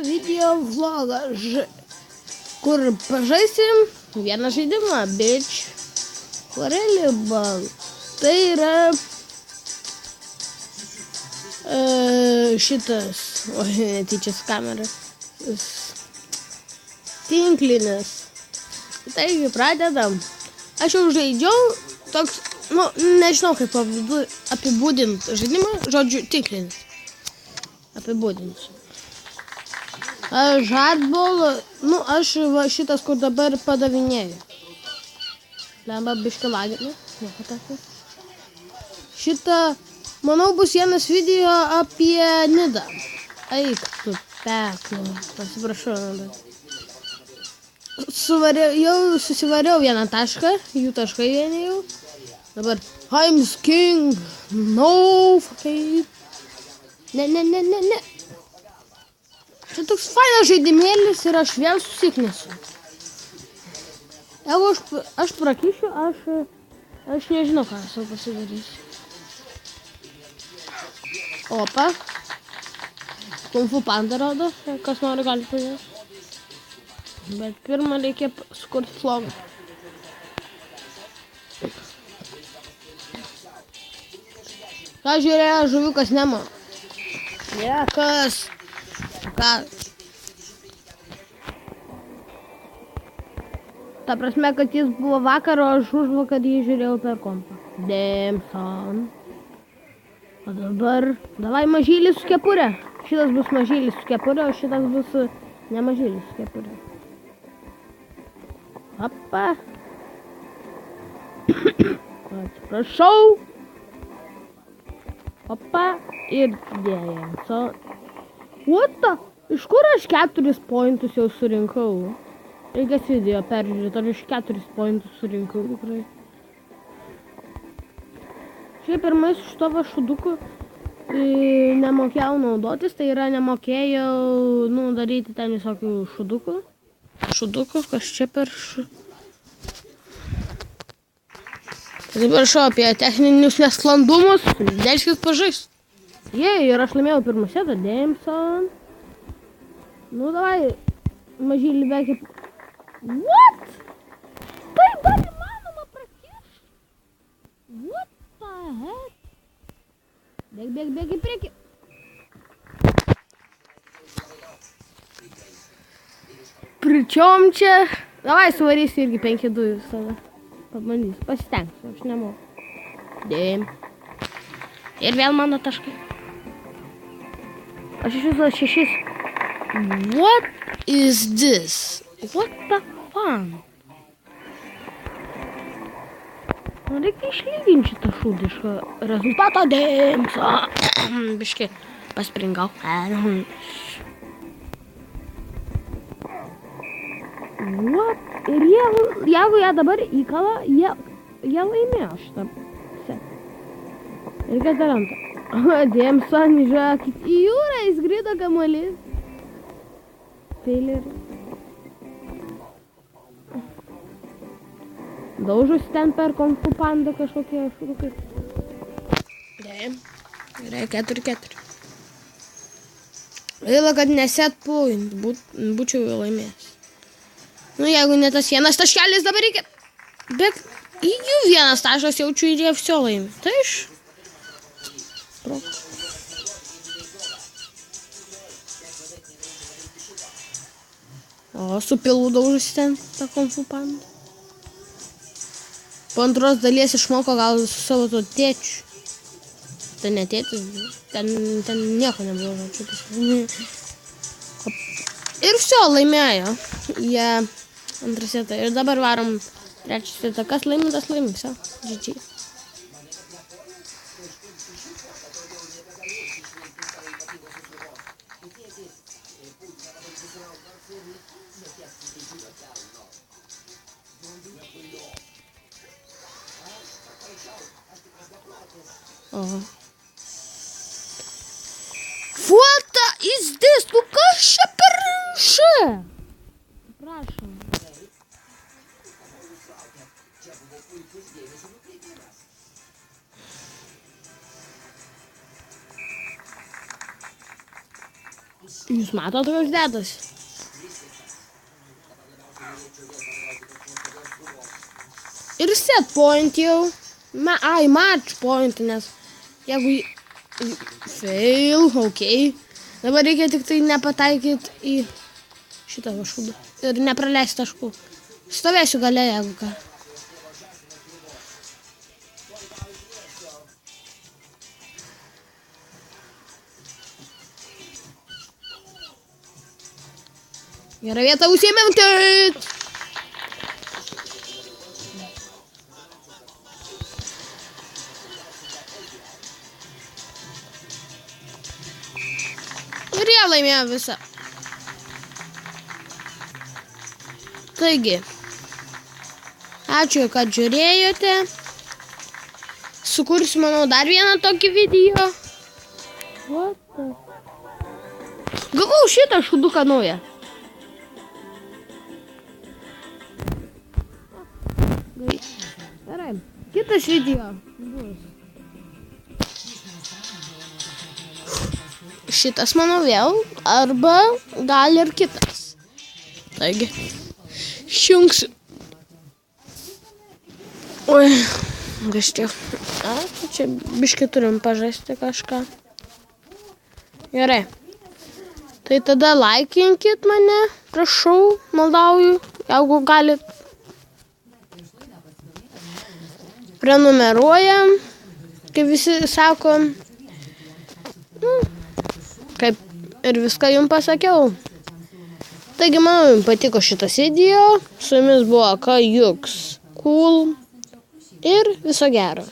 video vlogą, kur pažaisim vieną žaidimą, bitch. Volleyball. Tai yra šitas, netyčias kamera, tinklinis. Taigi pradedam. Aš jau žaidžiau toks, nežinau kaip apibūdinti žaidimą, žodžiu tinklinis. Apibūdinsiu. Hardball, aš va šitas, kur dabar padavinėjau. Lemba biškį laginį. Šitą, manau, bus vienas video apie Nidą. Eik tu peklo, pasiprašau. Jau susivariau vieną tašką, jų taškai vieni jau. Dabar, I'm king, no fucking. Ne. Čia toks fainas žaidimėlis ir aš vėl susiknesiu. Jeigu aš prakišiu, aš nežinau, ką aš pasidarysiu. Opa. Kung Fu Panda rodo, kas nori gali pažiūrėti. Bet pirmą reikia sukurti vlogą. Ką žiūrėjo žuviukas Nemo? Niekas. Ką? Ta prasme, kad jis buvo vakar, o aš užvakar jį žiūrėjau per kompą. Damn son. O dabar, davai mažylis su kepurė. Šitas bus mažylis su kepurė, o šitas bus ne mažylis su kepurė. Opa. Atsiprašau. Opa. Ir damn son. What the? Iš kur aš 4 pointus jau surinkau? Reikės video peržiūrėti, ar iš 4 pointus surinkau tikrai. Šiaip pirmais iš to šuduku nemokėjau naudotis, tai yra nemokėjau daryti ten visokių šudukų. Šudukų, kas čia per Atsiprašau apie techninius nesklandumus, dėlskis pažaist. Ir aš laimėjau pirmą setą, Damson. Davai, mažylį bekį. What? Taip dar įmanoma prakišti? What the heck? Bėg į priekį. Pričiom čia? Davai suvarysiu irgi 5-2 visada. Pabandysiu, pasistengsiu, aš nemoku. Dėm. Ir vėl mano taškai. Aš iš viso 6. What is this? What the fun? Reikia išlyginti šitą šūdišką rezultatą. Dėmsa. Biškai paspringau. What? Ir jeigu ją dabar įkala, jie laimėjo šitą setą. Ir kas dar ant? Dėmson, žiūrėkit, į jūrą įskrido kamuolys. Faileris. Daužus ten per Kung Fu Panda kažkokie šūkai. Dėm. Gerai, 4-4. Gaila, kad neset point, būčiau jau laimėjęs. Jeigu ne tas vienas taškelis dabar reikia. Bet jų vienas taškas jaučiu ir jie viso laimi. Tai iš... O, su pilu daužus ten, tą Kung Fu Panda. Po antros dalies išmoko gal su savo to tėčiu. Ten ne tėtis, ten nieko nebuvo. Ir viso laimėjo. Jie antrą setą. Ir dabar varom trečią setą. Kas laimi, tas laimi. GG. Oho. What is this? Kas čia per rinša? Prašom. Jūs matote, koks dedas? Ir set point jau. Match point, nes jeigu fail, okei. Dabar reikia tik tai nepataikyti į šitą šūdą. Ir nepraleisti taškų. Stovėsiu gale, jeigu ką. Gerą vietą užsiėmėm. Ir jie laimėjo visą. Taigi, ačiū, kad žiūrėjote. Sukursiu, manau, dar vieną tokį video. Gavau šitą šūduką naują. Gerai, kitas video bus. Šitas, manau, vėl, arba gal ir kitas. Taigi, išjungsiu. Oi, kažkiek. Čia biškį turim pažaisti kažką. Gerai. Tai tada laikinkit mane, prašau, maldauju, jeigu galit. Prenumeruojam, kaip visi sako. Kaip ir viską jums pasakiau. Taigi, manau, jums patiko šitas video. Su jumis buvo Kajux Cool. Ir viso gero.